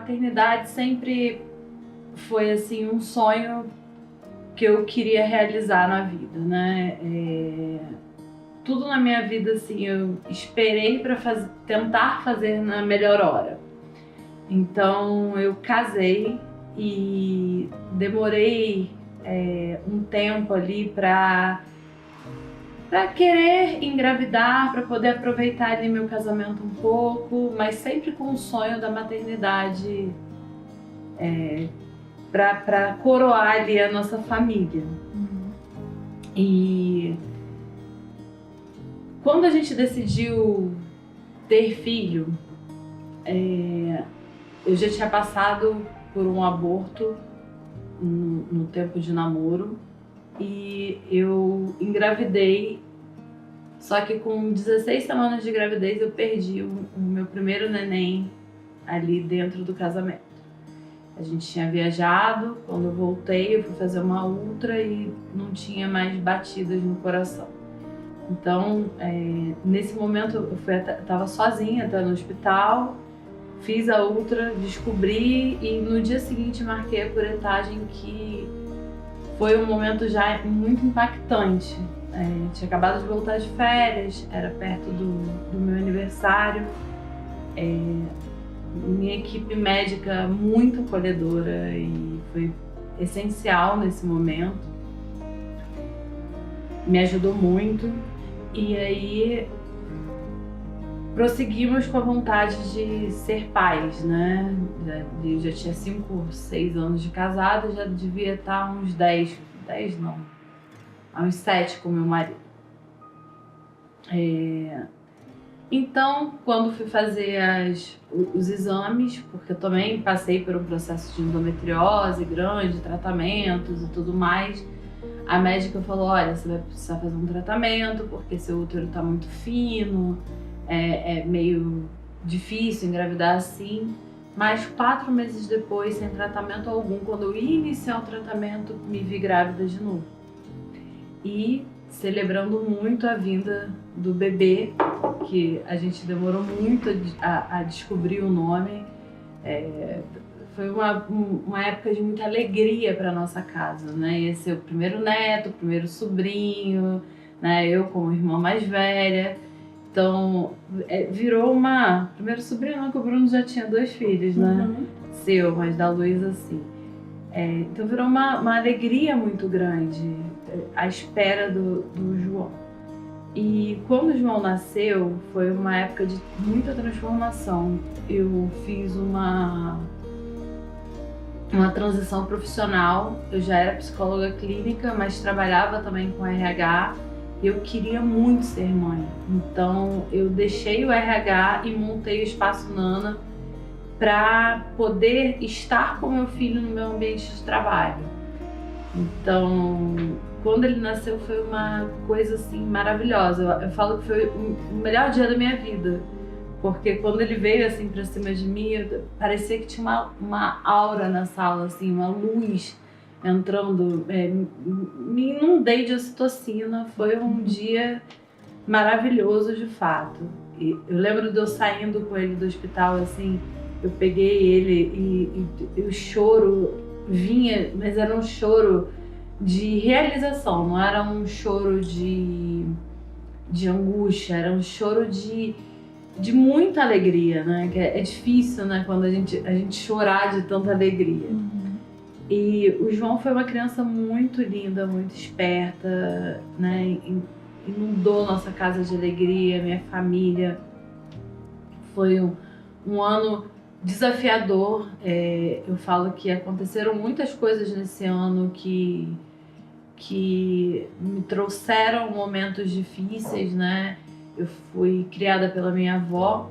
maternidade sempre foi assim um sonho que eu queria realizar na vida, né? Tudo na minha vida assim eu esperei para tentar fazer na melhor hora. Então eu casei e demorei um tempo ali para querer engravidar, para poder aproveitar ali meu casamento um pouco, mas sempre com o sonho da maternidade para coroar ali a nossa família. E quando a gente decidiu ter filho, eu já tinha passado por um aborto no tempo de namoro e eu engravidei, só que com 16 semanas de gravidez eu perdi o meu primeiro neném ali dentro do casamento. A gente tinha viajado, quando eu voltei eu fui fazer uma ultra e não tinha mais batidas no coração. Então, nesse momento eu estava sozinha até no hospital, fiz a ultra, descobri e no dia seguinte marquei a curetagem, que foi um momento já muito impactante. Tinha acabado de voltar de férias, era perto do meu aniversário. Minha equipe médica muito acolhedora e foi essencial nesse momento, me ajudou muito. E aí prosseguimos com a vontade de ser pais, né? Eu já tinha 5, 6 anos de casado, já devia estar uns 10 não, uns 7 com meu marido. Então, quando fui fazer os exames, porque eu também passei por um processo de endometriose grande, tratamentos e tudo mais, a médica falou: olha, você vai precisar fazer um tratamento porque seu útero está muito fino, é meio difícil engravidar assim. Mas 4 meses depois, sem tratamento algum, quando eu ia iniciar o tratamento, me vi grávida de novo. E celebrando muito a vinda do bebê, que a gente demorou muito a descobrir o nome. Foi uma época de muita alegria para nossa casa, né? Ia ser o primeiro neto, o primeiro sobrinho, né? Eu como irmã mais velha. Então, virou uma... Primeiro sobrinho não, que o Bruno já tinha 2 filhos, né? Seu, mas da Luísa, sim. Então virou uma alegria muito grande à espera do João. E quando o João nasceu, foi uma época de muita transformação. Eu fiz uma transição profissional. Eu já era psicóloga clínica, mas trabalhava também com RH. Eu queria muito ser mãe. Então eu deixei o RH e montei o Espaço Nana para poder estar com meu filho no meu ambiente de trabalho. Então, quando ele nasceu foi uma coisa assim maravilhosa. Eu falo que foi o melhor dia da minha vida, porque quando ele veio assim para cima de mim, parecia que tinha uma aura na sala, assim, uma luz entrando. Me inundei de ocitocina. Foi um dia maravilhoso de fato. E eu lembro de eu saindo com ele do hospital, assim, eu peguei ele e o choro vinha, mas era um choro de realização, não era um choro de angústia, era um choro de muita alegria, né? Que é difícil, né, quando a gente chorar de tanta alegria. E o João foi uma criança muito linda, muito esperta, né? Inundou nossa casa de alegria, minha família. Foi um ano desafiador. Eu falo que aconteceram muitas coisas nesse ano que me trouxeram momentos difíceis, né? Eu fui criada pela minha avó.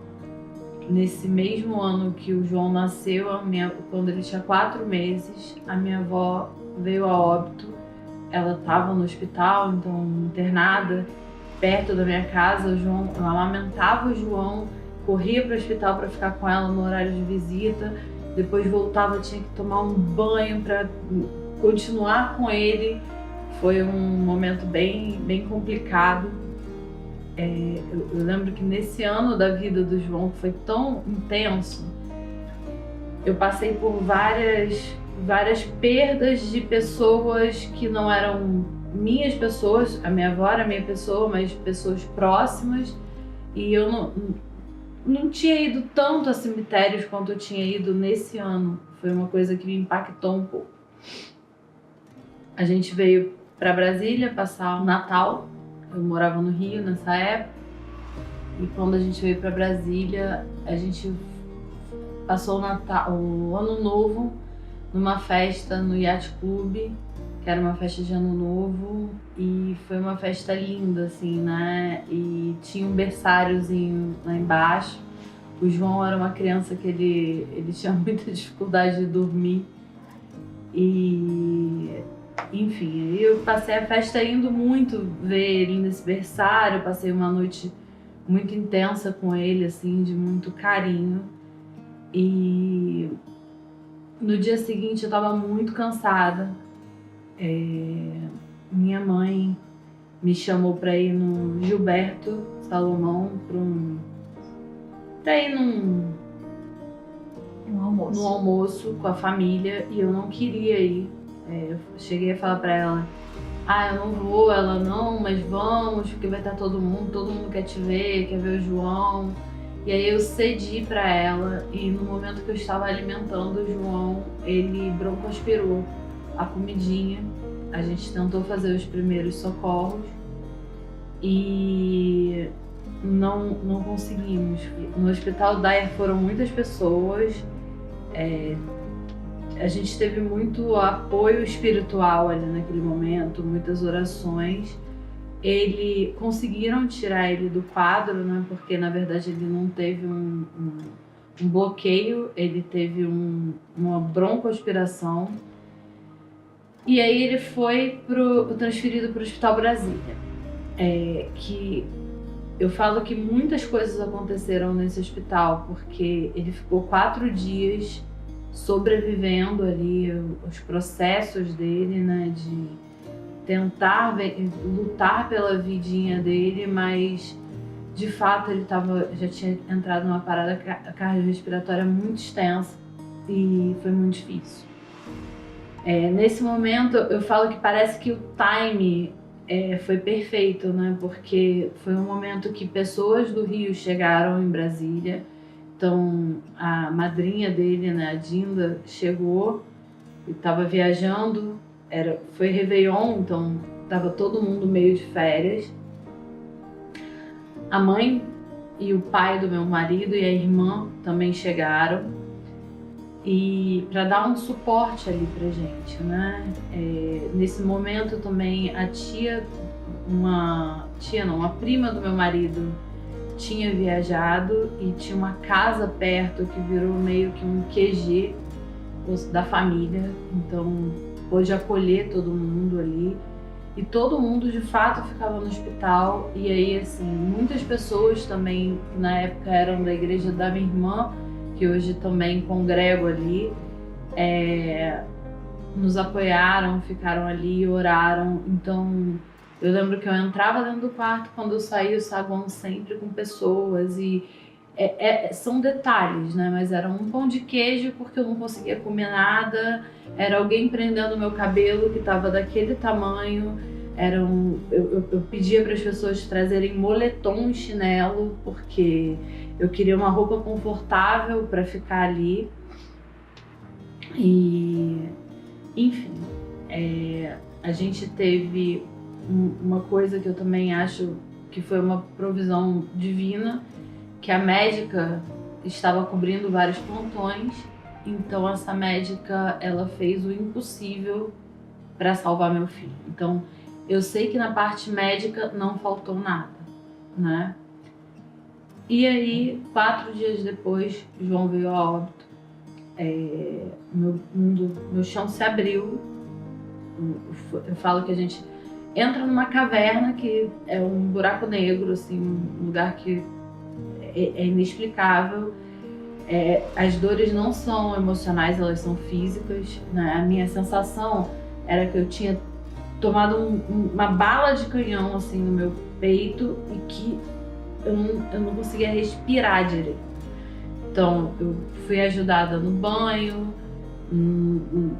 Nesse mesmo ano que o João nasceu, quando ele tinha 4 meses, a minha avó veio a óbito. Ela estava no hospital, então internada, perto da minha casa. Eu amamentava o João, corria para o hospital para ficar com ela no horário de visita, depois voltava, tinha que tomar um banho para continuar com ele. Foi um momento bem, bem complicado. Eu lembro que nesse ano da vida do João, que foi tão intenso, eu passei por várias perdas de pessoas que não eram minhas pessoas. A minha avó era minha pessoa, mas pessoas próximas. E eu não tinha ido tanto a cemitérios quanto eu tinha ido nesse ano. Foi uma coisa que me impactou um pouco. A gente veio para Brasília passar o Natal. Eu morava no Rio nessa época. E quando a gente veio para Brasília, a gente passou o Ano Novo numa festa no Yacht Club, que era uma festa de Ano Novo, e foi uma festa linda, assim, né? E tinha um berçáriozinho lá embaixo. O João era uma criança que ele tinha muita dificuldade de dormir. E, enfim, eu passei a festa indo muito ver ele nesse berçário, passei uma noite muito intensa com ele, assim, de muito carinho. E no dia seguinte eu tava muito cansada. Minha mãe me chamou pra ir no Gilberto Salomão pra ir num almoço com a família, e eu não queria ir. Eu cheguei a falar pra ela, eu não vou. Ela, não, mas vamos, porque vai estar todo mundo quer te ver, quer ver o João. E aí eu cedi pra ela, e no momento que eu estava alimentando o João, ele broncoaspirou a comidinha. A gente tentou fazer os primeiros socorros e não conseguimos. No Hospital Dyer foram muitas pessoas, a gente teve muito apoio espiritual ali naquele momento, muitas orações. Conseguiram tirar ele do quadro, né? Porque na verdade ele não teve um bloqueio, ele teve uma broncoaspiração. E aí ele foi transferido para o Hospital Brasília. Que eu falo que muitas coisas aconteceram nesse hospital, porque ele ficou 4 dias sobrevivendo ali os processos dele, né? De tentar lutar pela vidinha dele, mas de fato ele já tinha entrado numa parada cardiorrespiratória muito extensa e foi muito difícil. Nesse momento eu falo que parece que o time foi perfeito, né? Porque foi um momento que pessoas do Rio chegaram em Brasília. Então a madrinha dele, né, a Dinda, chegou e estava viajando. Foi Réveillon, então estava todo mundo meio de férias. A mãe e o pai do meu marido e a irmã também chegaram, e para dar um suporte ali pra gente, né? Nesse momento também uma prima do meu marido tinha viajado e tinha uma casa perto que virou meio que um QG da família, então pôde acolher todo mundo ali, e todo mundo de fato ficava no hospital. E aí, assim, muitas pessoas também que na época eram da igreja da minha irmã, que hoje também congrego ali, nos apoiaram, ficaram ali, oraram. Então eu lembro que eu entrava dentro do quarto, quando eu saía o saguão sempre com pessoas, e são detalhes, né? Mas era um pão de queijo porque eu não conseguia comer nada, era alguém prendendo meu cabelo que estava daquele tamanho, eu pedia para as pessoas trazerem moletom e chinelo porque eu queria uma roupa confortável para ficar ali. E enfim, a gente teve uma coisa que eu também acho que foi uma provisão divina, que a médica estava cobrindo vários plantões, então essa médica, ela fez o impossível para salvar meu filho. Então eu sei que na parte médica não faltou nada, né? E aí, 4 dias depois, João veio a óbito. Meu chão se abriu. Eu falo que a gente entra numa caverna que é um buraco negro, assim, um lugar que é inexplicável. As dores não são emocionais, elas são físicas, né? A minha sensação era que eu tinha tomado uma bala de canhão assim no meu peito e que eu não conseguia respirar direito. Então eu fui ajudada no banho,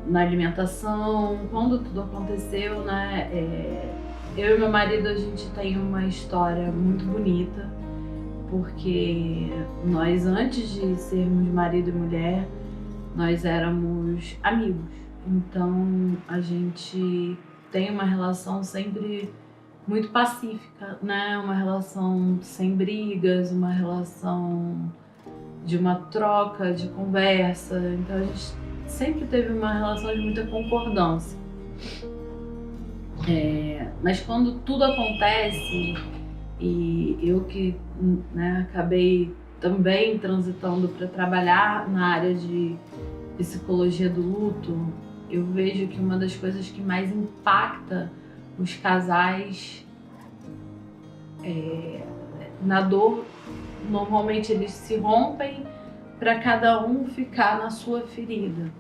na alimentação, quando tudo aconteceu, né? Eu e meu marido, a gente tem uma história muito bonita, porque nós, antes de sermos marido e mulher, nós éramos amigos. Então a gente tem uma relação sempre muito pacífica, né? Uma relação sem brigas, uma relação de uma troca, de conversa. Então a gente sempre teve uma relação de muita concordância. Mas quando tudo acontece, e eu que, né, acabei também transitando para trabalhar na área de psicologia do luto, eu vejo que uma das coisas que mais impacta os casais na dor, normalmente eles se rompem para cada um ficar na sua ferida.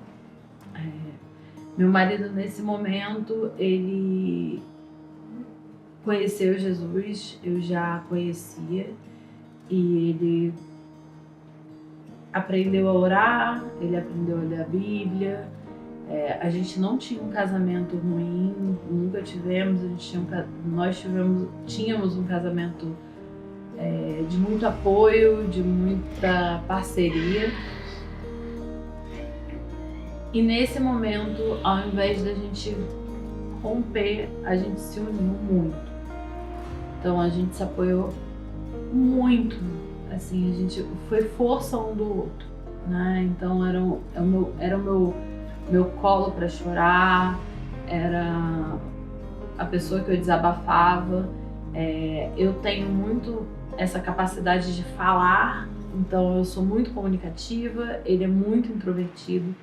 Meu marido, nesse momento, ele conheceu Jesus, eu já conhecia, e ele aprendeu a orar, ele aprendeu a ler a Bíblia. A gente não tinha um casamento ruim, nunca tivemos. Nós tínhamos um casamento de muito apoio, de muita parceria. E nesse momento, ao invés da gente romper, a gente se uniu muito. Então a gente se apoiou muito, assim, a gente foi força um do outro, né? Então era o meu colo para chorar, era a pessoa que eu desabafava. Eu tenho muito essa capacidade de falar, então eu sou muito comunicativa, ele é muito introvertido.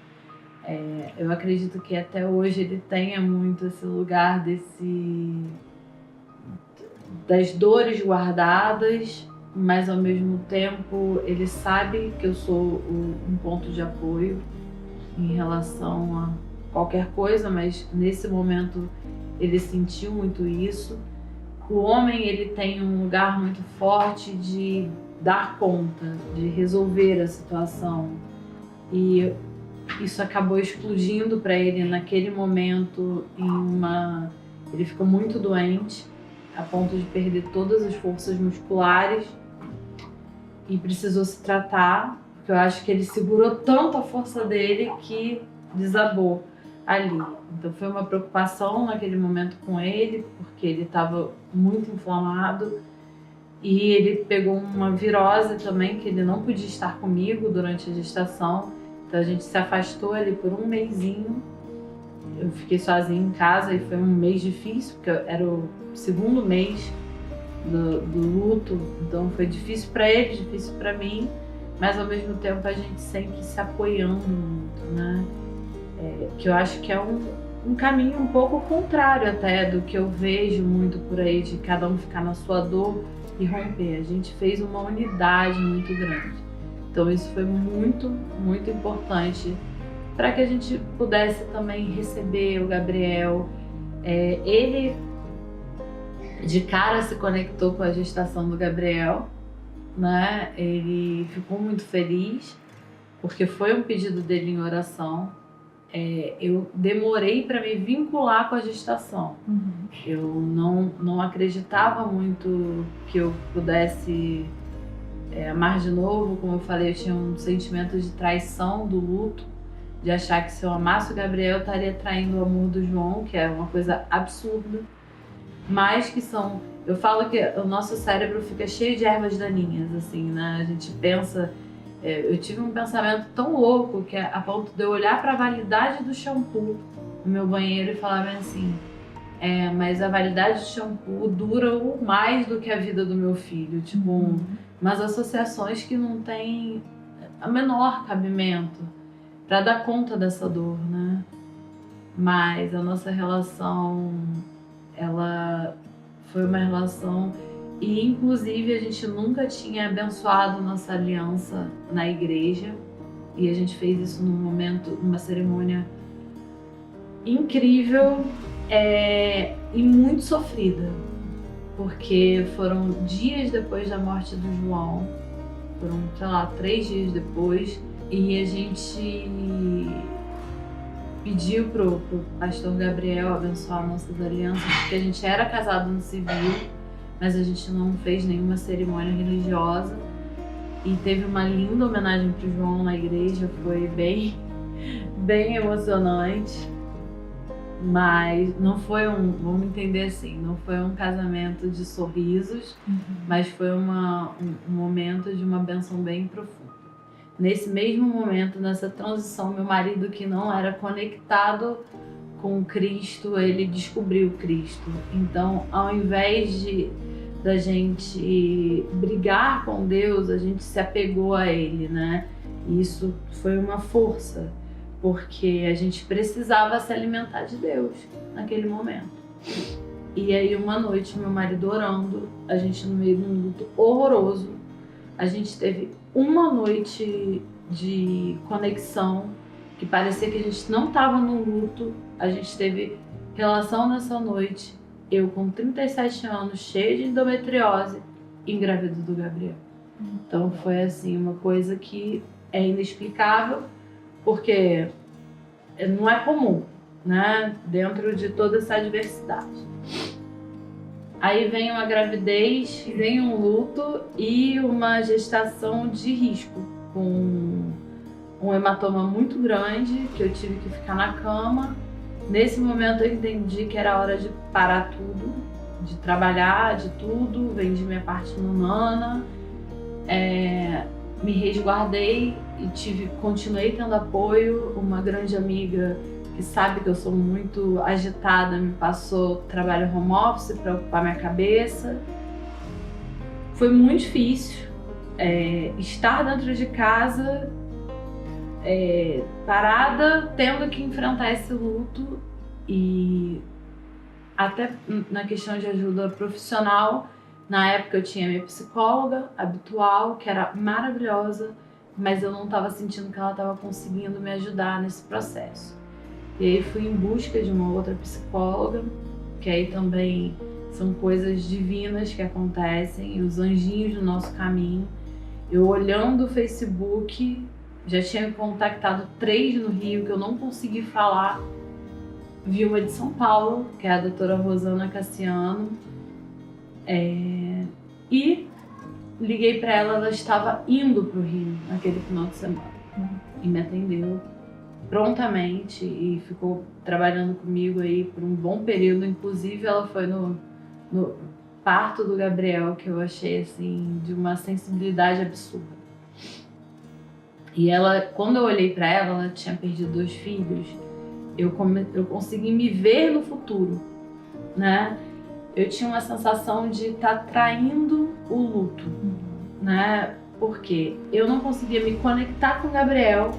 Eu acredito que até hoje ele tenha muito esse lugar das dores guardadas, mas ao mesmo tempo ele sabe que eu sou um ponto de apoio em relação a qualquer coisa, mas nesse momento ele sentiu muito isso. O homem, ele tem um lugar muito forte de dar conta, de resolver a situação, e isso acabou explodindo para ele naquele momento. Ele ficou muito doente, a ponto de perder todas as forças musculares e precisou se tratar, porque eu acho que ele segurou tanto a força dele que desabou ali. Então foi uma preocupação naquele momento com ele, porque ele estava muito inflamado e ele pegou uma virose também, que ele não podia estar comigo durante a gestação. Então a gente se afastou ali por um mêsinho. Eu fiquei sozinha em casa e foi um mês difícil, porque era o segundo mês do luto. Então foi difícil para ele, difícil para mim, mas ao mesmo tempo a gente sempre se apoiando muito, né? Que eu acho que é um caminho um pouco contrário até do que eu vejo muito por aí, de cada um ficar na sua dor e romper. A gente fez uma unidade muito grande. Então isso foi muito, muito importante para que a gente pudesse também receber o Gabriel. Ele de cara se conectou com a gestação do Gabriel, né? Ele ficou muito feliz porque foi um pedido dele em oração. Eu demorei para me vincular com a gestação. Eu não acreditava muito que eu pudesse amar de novo. Como eu falei, eu tinha um sentimento de traição do luto, de achar que se eu amasse o Gabriel, eu estaria traindo o amor do João, que é uma coisa absurda. Mas que eu falo que o nosso cérebro fica cheio de ervas daninhas, assim, né? A gente pensa... eu tive um pensamento tão louco que a ponto de eu olhar para a validade do shampoo no meu banheiro e falar bem assim: mas a validade do shampoo dura mais do que a vida do meu filho. Tipo, umas associações que não tem a menor cabimento para dar conta dessa dor, né? Mas a nossa relação, ela foi uma relação, e inclusive a gente nunca tinha abençoado nossa aliança na igreja, e a gente fez isso num momento, numa cerimônia incrível e muito sofrida, porque foram dias depois da morte do João, foram, sei lá, 3 dias depois, e a gente pediu pro pastor Gabriel abençoar nossas alianças, porque a gente era casado no civil, mas a gente não fez nenhuma cerimônia religiosa. E teve uma linda homenagem pro João na igreja, foi bem emocionante. Mas não foi vamos entender assim, não foi um casamento de sorrisos, mas foi um momento de uma bênção bem profunda. Nesse mesmo momento, nessa transição, meu marido, que não era conectado com Cristo, ele descobriu Cristo. Então, ao invés da gente brigar com Deus, a gente se apegou a Ele, né? E isso foi uma força, porque a gente precisava se alimentar de Deus naquele momento. E aí, uma noite, meu marido orando, a gente no meio de um luto horroroso, a gente teve uma noite de conexão, que parecia que a gente não estava no luto, a gente teve relação nessa noite, eu com 37 anos, cheia de endometriose, engravida do Gabriel. Então foi assim, uma coisa que é inexplicável, porque não é comum, né, dentro de toda essa adversidade. Aí vem uma gravidez, vem um luto e uma gestação de risco, com um hematoma muito grande, que eu tive que ficar na cama. Nesse momento eu entendi que era hora de parar tudo, de trabalhar, de tudo, vendi minha parte no Nana, me resguardei e continuei tendo apoio. Uma grande amiga que sabe que eu sou muito agitada me passou trabalho home office para ocupar minha cabeça. Foi muito difícil estar dentro de casa, parada, tendo que enfrentar esse luto, e até na questão de ajuda profissional. Na época eu tinha minha psicóloga habitual, que era maravilhosa, mas eu não estava sentindo que ela estava conseguindo me ajudar nesse processo. E aí fui em busca de uma outra psicóloga, que aí também são coisas divinas que acontecem, os anjinhos do nosso caminho. Eu olhando o Facebook, já tinha contactado 3 no Rio que eu não consegui falar, vi uma de São Paulo, que é a doutora Rosana Cassiano, e liguei para ela, ela estava indo pro Rio naquele final de semana, e me atendeu prontamente e ficou trabalhando comigo aí por um bom período. Inclusive ela foi no parto do Gabriel, que eu achei assim de uma sensibilidade absurda. E ela, quando eu olhei para ela, ela tinha perdido 2 filhos. Eu consegui me ver no futuro, né? Eu tinha uma sensação de estar traindo o luto, né? Porque eu não conseguia me conectar com o Gabriel,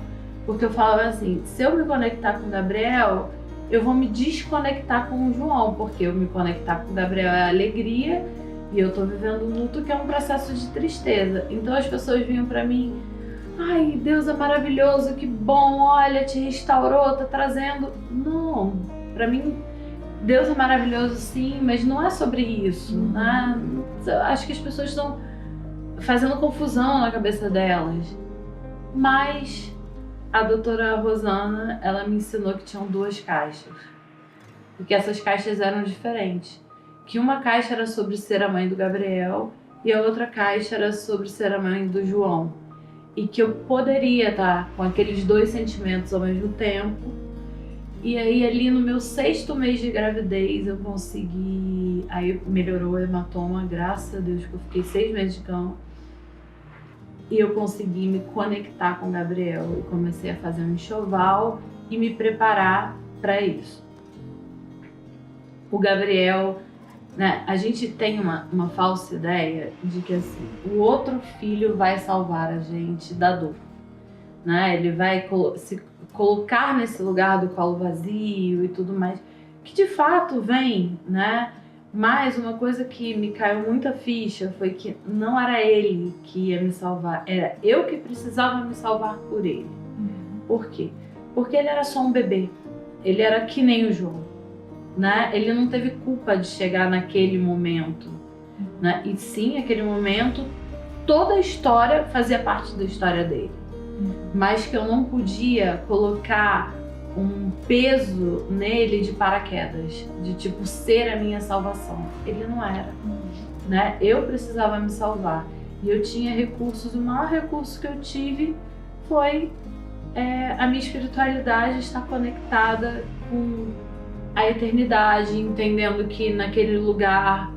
porque eu falava assim, se eu me conectar com o Gabriel, eu vou me desconectar com o João, porque eu me conectar com o Gabriel é alegria e eu tô vivendo um luto que é um processo de tristeza. Então as pessoas vinham pra mim, ai, Deus é maravilhoso, que bom, olha, te restaurou, tá trazendo. Não, pra mim, Deus é maravilhoso sim, mas não é sobre isso, né? Eu acho que as pessoas estão fazendo confusão na cabeça delas. Mas a doutora Rosana, ela me ensinou que tinham 2 caixas, porque essas caixas eram diferentes. Que uma caixa era sobre ser a mãe do Gabriel e a outra caixa era sobre ser a mãe do João. E que eu poderia estar com aqueles 2 sentimentos ao mesmo tempo. E aí ali no meu 6º mês de gravidez eu consegui, aí melhorou o hematoma, graças a Deus, que eu fiquei 6 meses de cama. E eu consegui me conectar com o Gabriel e comecei a fazer um enxoval e me preparar para isso. O Gabriel, né, a gente tem uma falsa ideia de que assim, o outro filho vai salvar a gente da dor, né? Ele vai se colocar nesse lugar do colo vazio e tudo mais, que de fato vem, né? Mas uma coisa que me caiu muita ficha foi que não era ele que ia me salvar, era eu que precisava me salvar por ele. Por quê? Porque ele era só um bebê, ele era que nem o João, né? Ele não teve culpa de chegar naquele momento, né? E sim, aquele momento toda a história fazia parte da história dele, mas que eu não podia colocar um peso nele de paraquedas, de tipo ser a minha salvação. Ele não era, né? Eu precisava me salvar e eu tinha recursos. O maior recurso que eu tive foi a minha espiritualidade estar conectada com a eternidade, entendendo que naquele lugar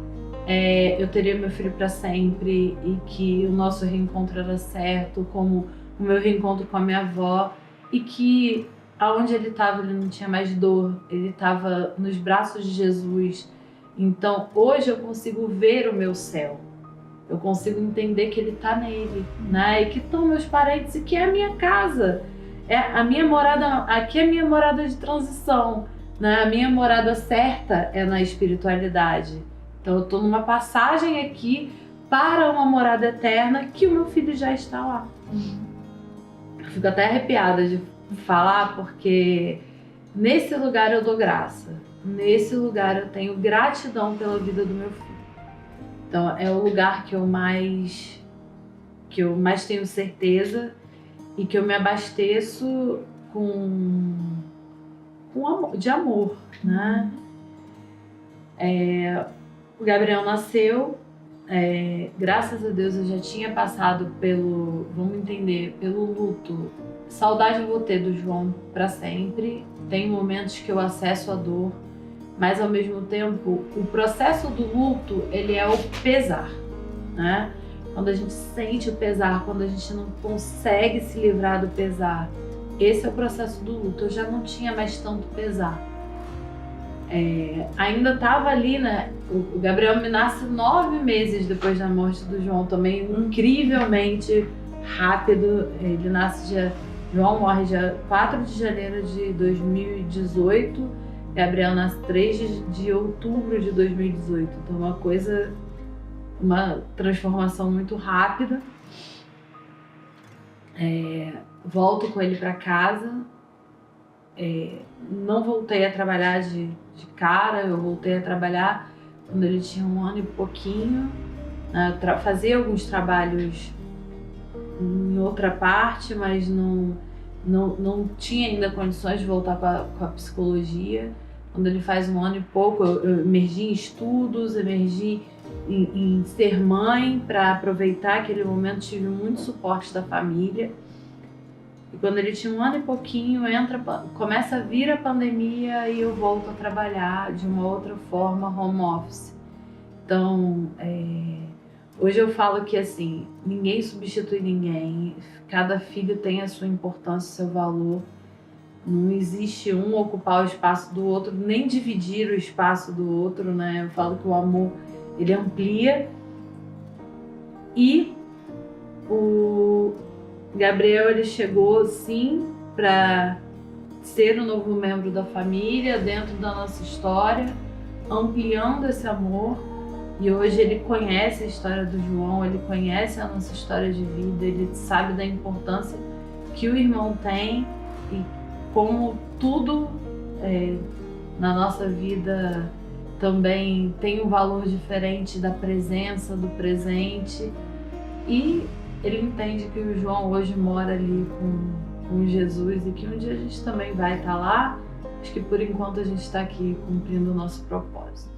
eu teria meu filho para sempre e que o nosso reencontro era certo, como o meu reencontro com a minha avó, e que aonde ele estava ele não tinha mais dor, ele estava nos braços de Jesus. Então hoje eu consigo ver o meu céu, eu consigo entender que ele está nele, né? E que estão meus parentes e que é a minha casa, é a minha morada, aqui é a minha morada de transição, né? A minha morada certa é na espiritualidade. Então eu estou numa passagem aqui para uma morada eterna que o meu filho já está lá. Eu fico até arrepiada de falar, porque nesse lugar eu dou graça, nesse lugar eu tenho gratidão pela vida do meu filho. Então é o lugar que eu mais tenho certeza e que eu me abasteço de amor, né? O Gabriel nasceu, graças a Deus eu já tinha passado pelo luto. Saudade eu vou ter do João para sempre. Tem momentos que eu acesso a dor, mas ao mesmo tempo o processo do luto, ele é o pesar, né? Quando a gente sente o pesar, quando a gente não consegue se livrar do pesar, esse é o processo do luto. Eu já não tinha mais tanto pesar. Ainda estava ali, né? O Gabriel me nasce 9 meses depois da morte do João, também incrivelmente rápido. Ele nasce João morre dia 4 de janeiro de 2018, Gabriel nasce 3 de outubro de 2018. Então uma transformação muito rápida. Volto com ele para casa. Não voltei a trabalhar de cara, eu voltei a trabalhar quando ele tinha 1 ano e pouquinho. Fazia alguns trabalhos em outra parte, mas não tinha ainda condições de voltar com a psicologia. Quando ele faz 1 ano e pouco, eu emergi em estudos, emergi em ser mãe, para aproveitar aquele momento. Tive muito suporte da família. E quando ele tinha 1 ano e pouquinho, começa a vir a pandemia e eu volto a trabalhar de uma outra forma, home office. Então, hoje eu falo que assim, ninguém substitui ninguém, cada filho tem a sua importância, o seu valor. Não existe um ocupar o espaço do outro, nem dividir o espaço do outro, né? Eu falo que o amor, ele amplia. E o Gabriel, ele chegou sim para ser um novo membro da família, dentro da nossa história, ampliando esse amor. E hoje ele conhece a história do João, ele conhece a nossa história de vida, ele sabe da importância que o irmão tem e como tudo na nossa vida também tem um valor diferente da presença, do presente. E ele entende que o João hoje mora ali com Jesus e que um dia a gente também vai estar lá. Acho que por enquanto a gente está aqui cumprindo o nosso propósito.